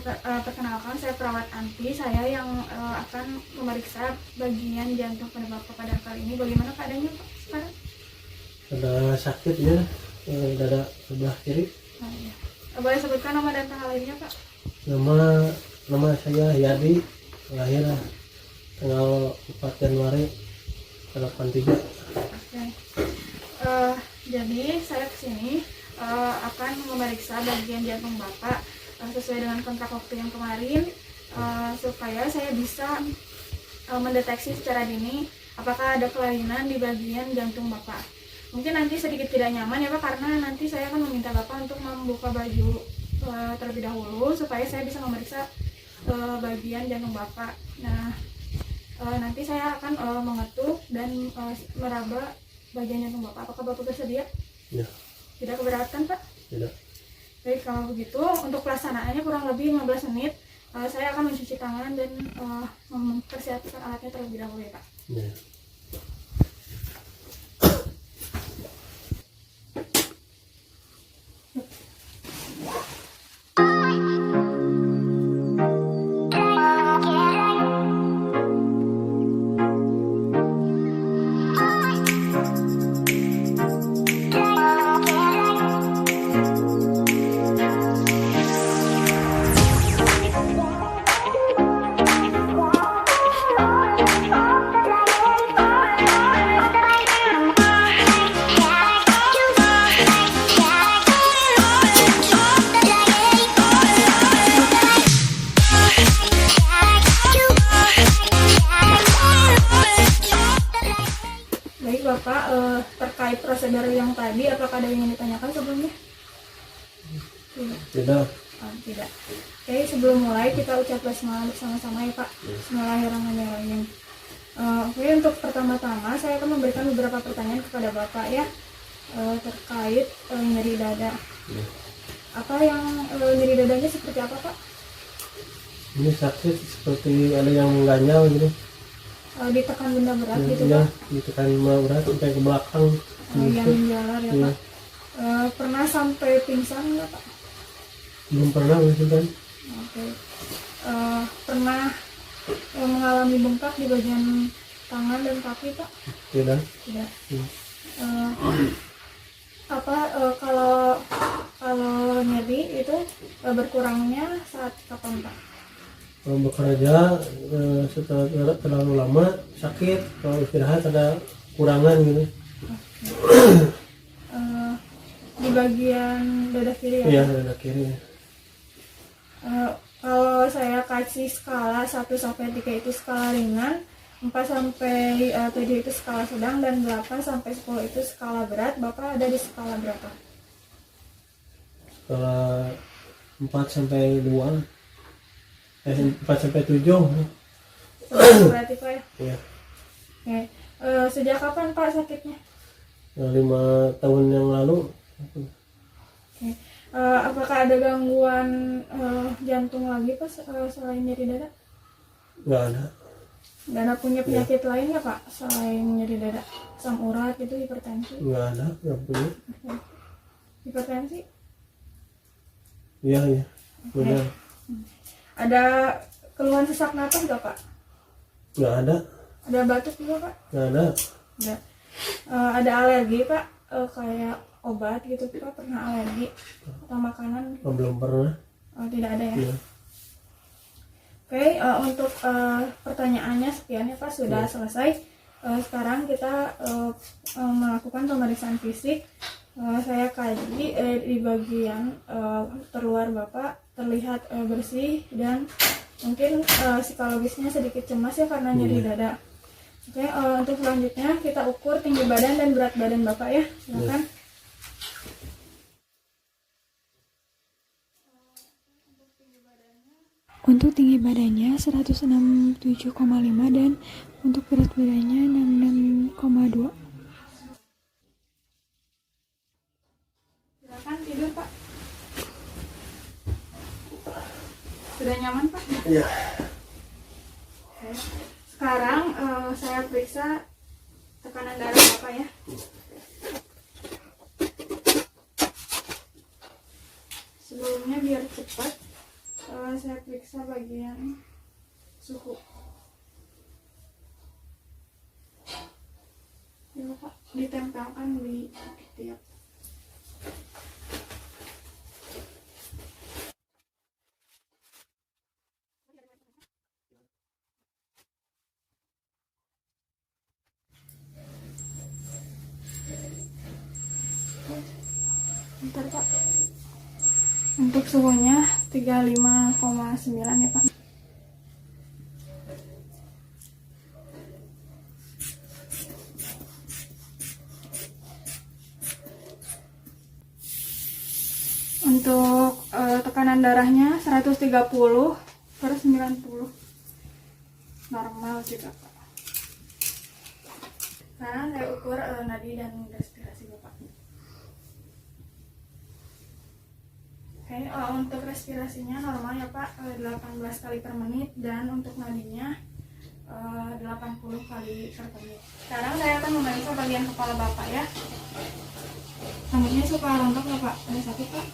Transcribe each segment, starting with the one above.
Perkenalkan, saya perawat Anti. Saya yang akan memeriksa bagian jantung pada Bapak pada kali ini. Bagaimana keadaannya Pak sekarang? Ada sakit ya, dada sebelah kiri. Oh, iya. Boleh sebutkan nama dan tanggal lahirnya Pak? Nama saya Yadi, lahir tanggal 4 Januari 83. Oke. Jadi saya kesini akan memeriksa bagian jantung Bapak sesuai dengan kontrak waktu yang kemarin, supaya saya bisa mendeteksi secara dini apakah ada kelainan di bagian jantung Bapak. Mungkin nanti sedikit tidak nyaman ya Pak, karena nanti saya akan meminta Bapak untuk membuka baju terlebih dahulu supaya saya bisa memeriksa bagian jantung Bapak. Nah, nanti saya akan mengetuk dan meraba bagian jantung Bapak. Apakah Bapak bersedia? Ya. Tidak keberatan Pak? Tidak. Baik, kalau begitu untuk pelaksanaannya kurang lebih 15 menit. Saya akan mencuci tangan dan mempersiapkan alatnya terlebih dahulu ya Pak. Ya. Baik Bapak, terkait prosedur yang tadi, apakah ada yang ingin ditanyakan sebelumnya? Tidak. Tidak. Tidak. Oke, sebelum mulai kita ucap basmalah bersama-sama ya Pak. Bismillahirrahmanirrahim. Oke, untuk pertama-tama saya akan memberikan beberapa pertanyaan kepada Bapak ya, terkait nyeri dada. Ya. Apa yang nyeri dadanya seperti apa Pak? Ini sakit seperti ada yang mengganjal gitu. Ditekan benda berat gitu Ya, Pak? ditekan berat sampai ke belakang. Yang menjalar ya Ya. Pak? Pernah sampai pingsan nggak Pak? Belum pernah gitu kan. Oke. Pernah mengalami bengkak di bagian tangan dan kaki Pak? Tidak. Tidak. Hmm. Kalau nyeri itu berkurangnya saat kapan Pak? Kalau bekerja setelah terlalu lama sakit, kalau istirahat ada kurangan gitu. Di bagian dada kiri ya? Iya, dada kiri. Kalau saya kasih skala 1 sampai 3 itu skala ringan, 4 sampai 7 itu skala sedang, dan 8 sampai 10 itu skala berat. Bapak ada di skala berapa? Skala 4 sampai 2. 4 sampai 7. Berarti Pak ya? Iya. Oke. Sejak kapan Pak sakitnya? 5 tahun yang lalu. Oke. Apakah ada gangguan jantung lagi Pak selain nyeri dada? Nggak ada. Nggak ada punya penyakit lain ya Pak selain nyeri dada? Asam urat gitu, hipertensi? Nggak ada, nggak punya. Oke. Hipertensi? Iya, iya. Benar. Ada keluhan sesak napas nggak Pak? Nggak ada. Ada batuk juga Pak? Nggak ada. Nggak. Ada alergi Pak? Kayak obat gitu Pak? Pernah alergi atau makanan? Oh, belum pernah. Tidak ada ya? Iya. Oke, untuk pertanyaannya sekian ya Pak, sudah selesai. Sekarang kita melakukan pemeriksaan fisik. Saya kaji di bagian terluar Bapak terlihat bersih, dan mungkin psikologisnya sedikit cemas ya karena nyeri dada. Oke, untuk selanjutnya kita ukur tinggi badan dan berat badan Bapak ya, silakan. Untuk tinggi badannya 167,5 dan untuk berat badannya 66,2. Silakan tidur Pak. Sudah nyaman Pak? Iya. Oke. Sekarang saya periksa tekanan darah Bapak ya. Sebelumnya biar cepat, saya periksa bagian suhu. Ya Pak, ditempelkan di tiap. Bentar Pak. Untuk suhunya 35,9 ya Pak. Untuk tekanan darahnya 130/90. Normal juga Pak. Sekarang saya ukur nadi dan respirasi Bapak. Oke, untuk respirasinya normal ya Pak, 18 kali per menit, dan untuk nadinya 80 kali per menit. Sekarang saya akan memeriksa bagian kepala Bapak ya. Rambutnya suka rontok nggak Pak? Ada sakit Pak?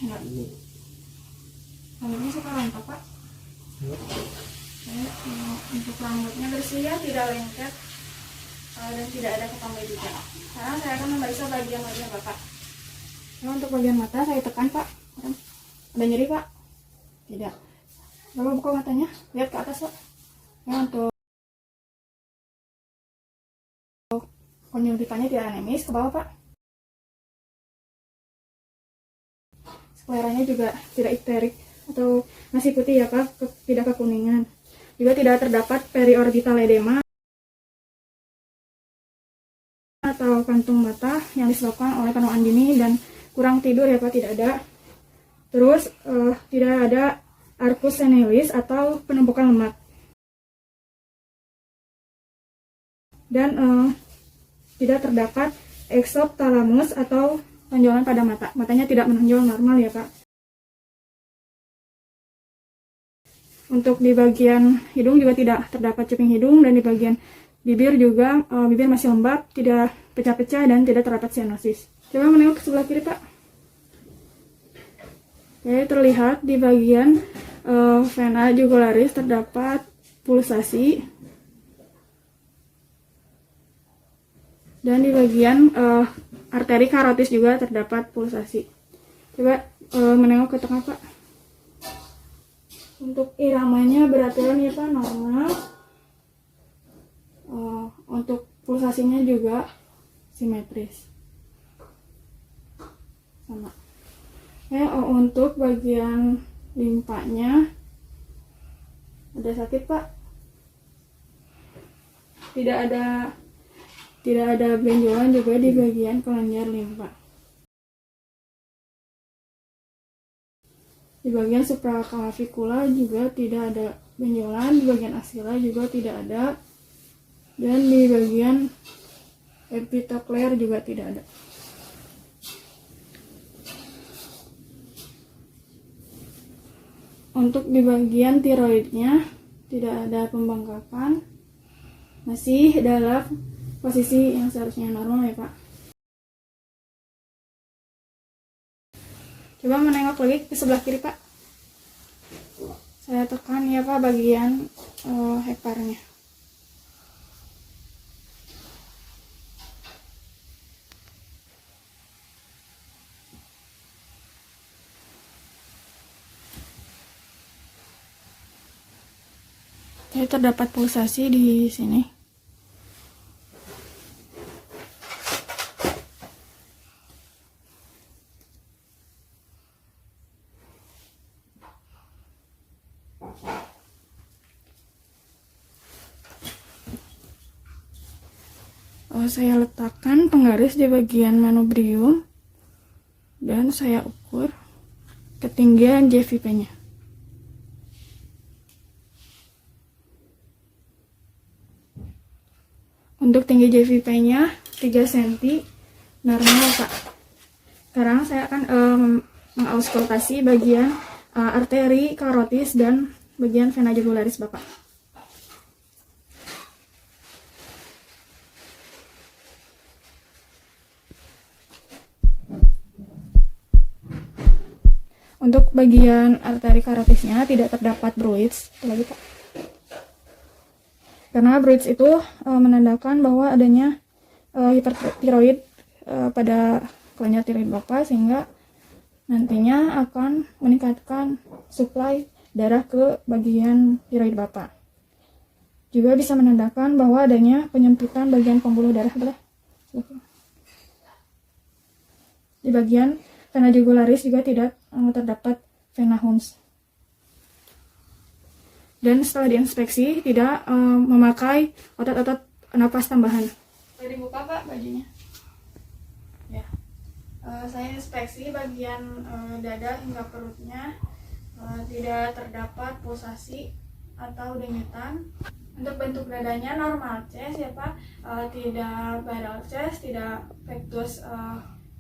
Enggak. Rambutnya suka rontok Pak? Untuk rambutnya bersih ya, tidak lengket, dan tidak ada ketombe juga. Sekarang saya akan memeriksa bagian wajah Bapak. Nah, untuk bagian mata saya tekan Pak. Ada nyeri Pak? Tidak. Bapak buka matanya, lihat ke atas Pak. Ya, untuk konjungtivannya tidak anemis, ke bawah Pak. Skleranya juga tidak ikterik atau masih putih ya Pak, tidak kekuningan. Juga tidak terdapat periorbital edema atau kantung mata yang disebabkan oleh penuaan dini dan kurang tidur ya Pak, tidak ada. Terus tidak ada arcus senilis atau penumpukan lemak. Dan tidak terdapat exophthalmos atau tonjolan pada mata. Matanya tidak menonjol normal ya Pak. Untuk di bagian hidung juga tidak terdapat cuping hidung, dan di bagian bibir juga bibir masih lembab, tidak pecah-pecah, dan tidak terdapat sianosis. Coba menengok ke sebelah kiri Pak. Oke, terlihat di bagian vena jugularis terdapat pulsasi, dan di bagian arteri karotis juga terdapat pulsasi. Coba menengok ke tengah Pak. Untuk iramanya beraturan ya Pak, normal. Untuk pulsasinya juga simetris, sama. Untuk bagian limpanya ada sakit Pak? Tidak ada benjolan juga di bagian kelenjar limpa. Di bagian supraclavicular juga tidak ada benjolan, di bagian axilla juga tidak ada, dan di bagian epitoklear juga tidak ada. Untuk di bagian tiroidnya tidak ada pembengkakan, masih dalam posisi yang seharusnya normal ya Pak. Coba menengok lagi ke sebelah kiri Pak. Saya tekan ya Pak bagian heparnya. Jadi terdapat pulsasi di sini. Saya letakkan penggaris di bagian manubrium dan saya ukur ketinggian JVP-nya. Untuk tinggi JVP-nya 3 cm normal Pak. Sekarang saya akan mengauskultasi bagian arteri karotis dan bagian vena jugularis Bapak. Untuk bagian arteri karotisnya tidak terdapat bruits. Lagi Pak. Karena bruits itu menandakan bahwa adanya hipertiroid pada kelenjar tiroid Bapak, sehingga nantinya akan meningkatkan suplai darah ke bagian tiroid Bapak. Juga bisa menandakan bahwa adanya penyempitan bagian pembuluh darah di bagian vena jugularis juga tidak terdapat vena Holmes. Dan setelah diinspeksi tidak memakai otot-otot napas tambahan. Boleh dibuka Pak bajunya? Ya. Saya inspeksi bagian dada hingga perutnya, tidak terdapat pulsasi atau denyutan. Untuk bentuk dadanya normal chest ya Pak, tidak barrel chest, tidak pectus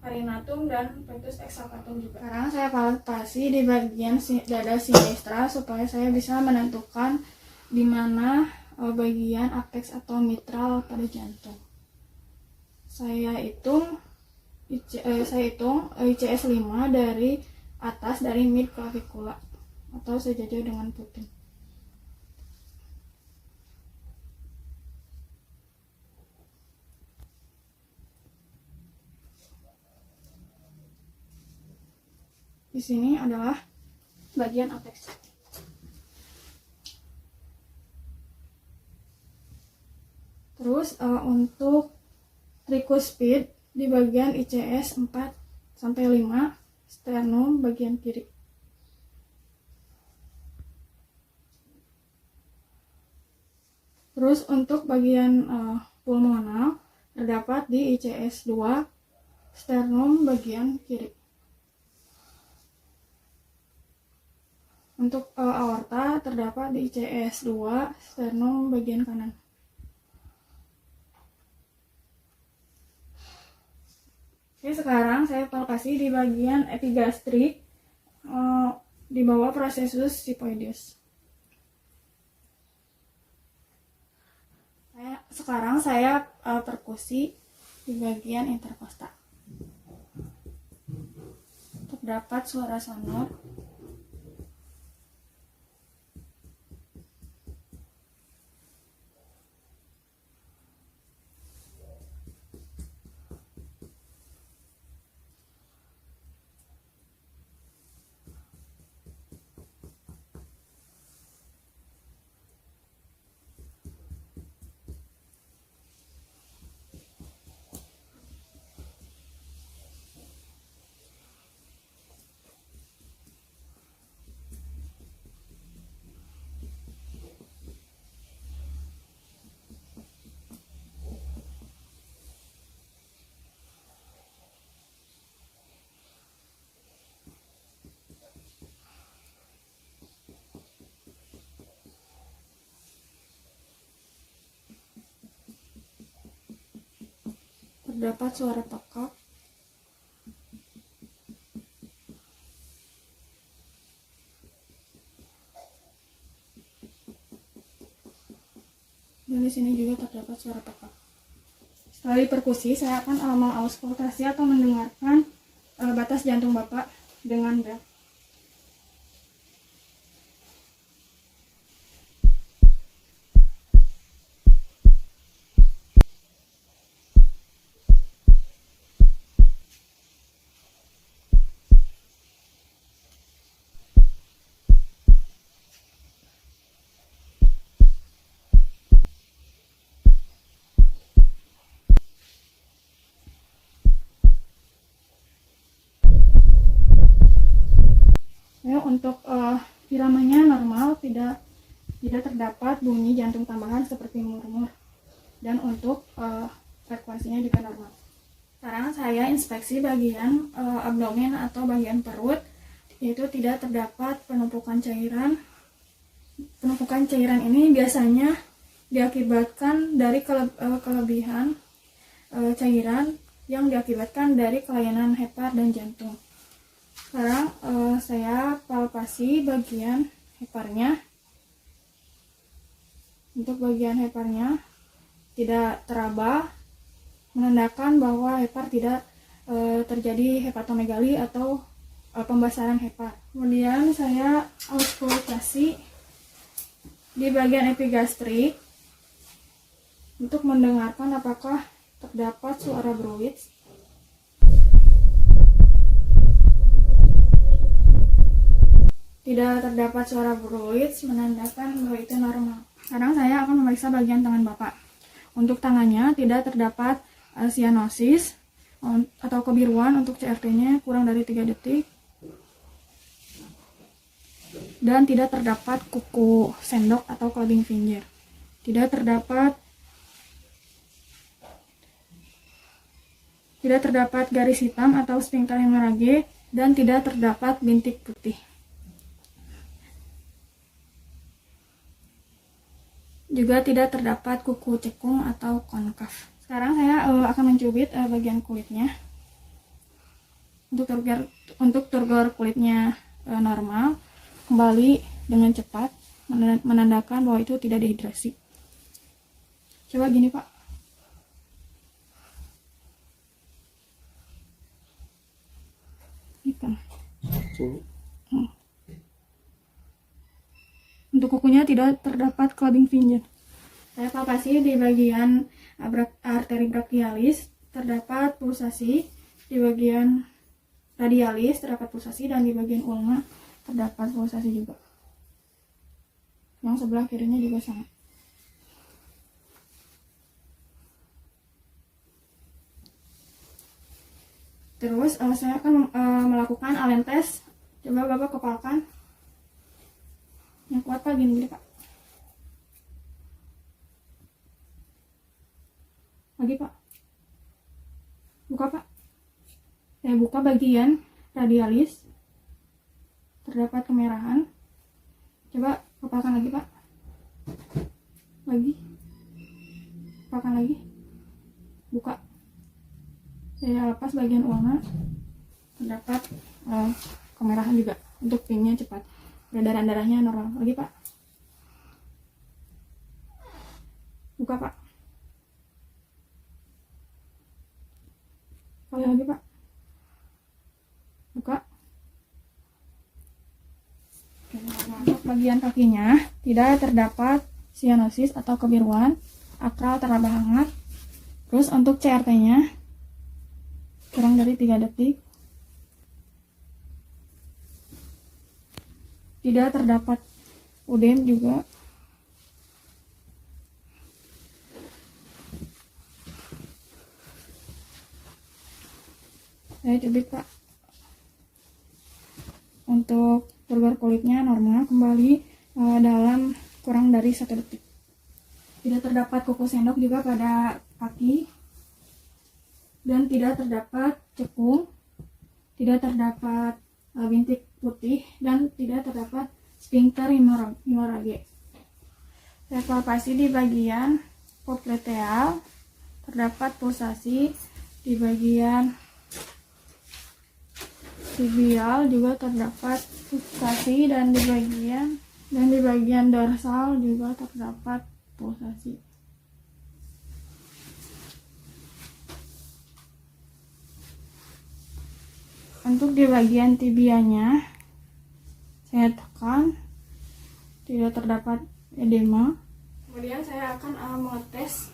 carinatum dan pectus excavatum juga. Sekarang saya palpasi di bagian dada sinistra supaya saya bisa menentukan di mana bagian apex atau mitral pada jantung. Saya hitung ICS 5 dari atas, dari mid clavicula atau sejajar dengan puting. Di sini adalah bagian apex. Terus untuk tricuspid di bagian ICS 4 sampai 5, sternum bagian kiri. Terus untuk bagian pulmonal terdapat di ICS 2, sternum bagian kiri. Untuk aorta terdapat di ICS 2, sternum bagian kanan. Oke, sekarang saya palpasi di bagian epigastrik di bawah processus xiphoideus. Sekarang saya perkusi di bagian interkosta. Terdapat suara sonor. Terdapat suara tekak. Dan di sini juga terdapat suara tekak. Setelah diperkusi, saya akan mengauskultasi atau mendengarkan batas jantung Bapak dengan bel. Untuk iramanya normal, tidak terdapat bunyi jantung tambahan seperti murmur, dan untuk frekuensinya juga normal. Sekarang saya inspeksi bagian abdomen atau bagian perut, yaitu tidak terdapat penumpukan cairan. Penumpukan cairan ini biasanya diakibatkan dari kelebihan cairan yang diakibatkan dari kelainan hepar dan jantung. Sekarang saya palpasi bagian heparnya. Untuk bagian heparnya tidak teraba, menandakan bahwa hepar tidak terjadi hepatomegali atau pembasaran HEPA. Kemudian saya auskultasi di bagian epigastrik untuk mendengarkan apakah terdapat suara bruit. Tidak terdapat suara bruit, menandakan bahwa itu normal. Sekarang saya akan memeriksa bagian tangan Bapak. Untuk tangannya tidak terdapat sianosis atau kebiruan. Untuk CRT-nya kurang dari 3 detik. Dan tidak terdapat kuku sendok atau clubbing finger. Tidak terdapat garis hitam atau sphincter hemorrhage, dan tidak terdapat bintik putih. Juga tidak terdapat kuku cekung atau konkav. Sekarang saya akan mencubit bagian kulitnya. Untuk turgor kulitnya normal, kembali dengan cepat, menandakan bahwa itu tidak dehidrasi. Coba gini Pak. Gitu. Untuk kukunya tidak terdapat clubbing finger. Saya palpasi di bagian arteri brachialis terdapat pulsasi, di bagian radialis terdapat pulsasi, dan di bagian ulna terdapat pulsasi juga. Yang sebelah kirinya juga sama. Terus saya akan melakukan Allen test. Coba Bapak kepalkan. Yang kuat Pak, gini Pak. Lagi Pak. Buka Pak. Saya buka bagian radialis. Terdapat kemerahan. Coba kepalkan lagi Pak. Lagi. Kepalkan lagi. Buka. Saya lepas bagian ulna. Terdapat kemerahan juga. Untuk pinknya cepat. Peredaran darahnya normal. Lagi Pak. Buka Pak. Kali lagi Pak. Buka. Untuk bagian kakinya tidak terdapat sianosis atau kebiruan. Akral teraba hangat. Terus untuk CRT-nya kurang dari 3 detik. Tidak terdapat udem juga. Saya cubit Pak. Untuk turgor kulitnya normal, kembali dalam kurang dari 1 detik. Tidak terdapat kuku sendok juga pada kaki. Dan tidak terdapat cekung. Tidak terdapat bintik putih, dan tidak terdapat sphincter hemorrhage. Saya palpasi di bagian popliteal, terdapat pulsasi. Di bagian tibial juga terdapat pulsasi, dan di bagian dorsal juga terdapat pulsasi. Untuk di bagian tibianya saya tekan, tidak terdapat edema. Kemudian saya akan mengetes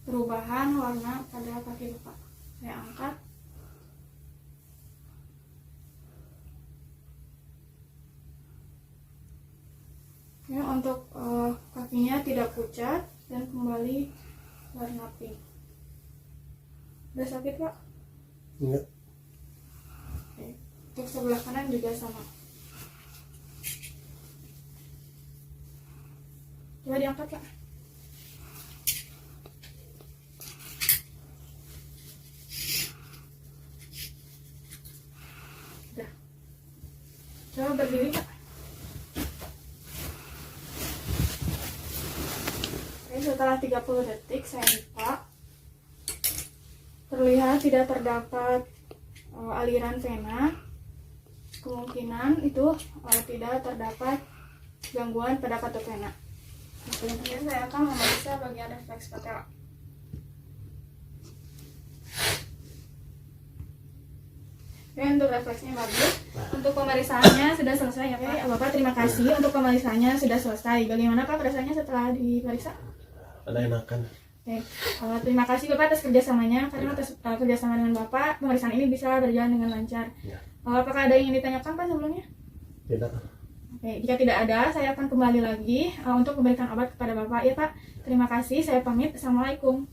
perubahan warna pada kaki Bapak. Saya angkat. Ya, untuk kakinya tidak pucat dan kembali warna pink. Udah sakit Pak? Enggak. Untuk sebelah kanan juga sama. Coba diangkat Pak. Udah. Coba berdiri Pak. Oke, setelah 30 detik saya buka. Terlihat tidak terdapat aliran vena. Kemungkinan itu tidak terdapat gangguan pada katup vena. Kemudian saya akan memeriksa bagian refleks patella. Oke, untuk refleksinya bagus. Untuk pemeriksaannya sudah selesai ya Pak. Bapak terima kasih untuk pemeriksaannya sudah selesai. Bagaimana Pak perasaannya setelah diperiksa? Ada enakan. Oke, terima kasih Bapak atas kerjasamanya. Karena atas kerjasama dengan Bapak, pemeriksaan ini bisa berjalan dengan lancar. Ya. Apakah ada yang ingin ditanyakan Pak sebelumnya? Tidak. Oke, jika tidak ada, saya akan kembali lagi untuk memberikan obat kepada Bapak. Ya Pak, terima kasih. Saya pamit. Assalamualaikum.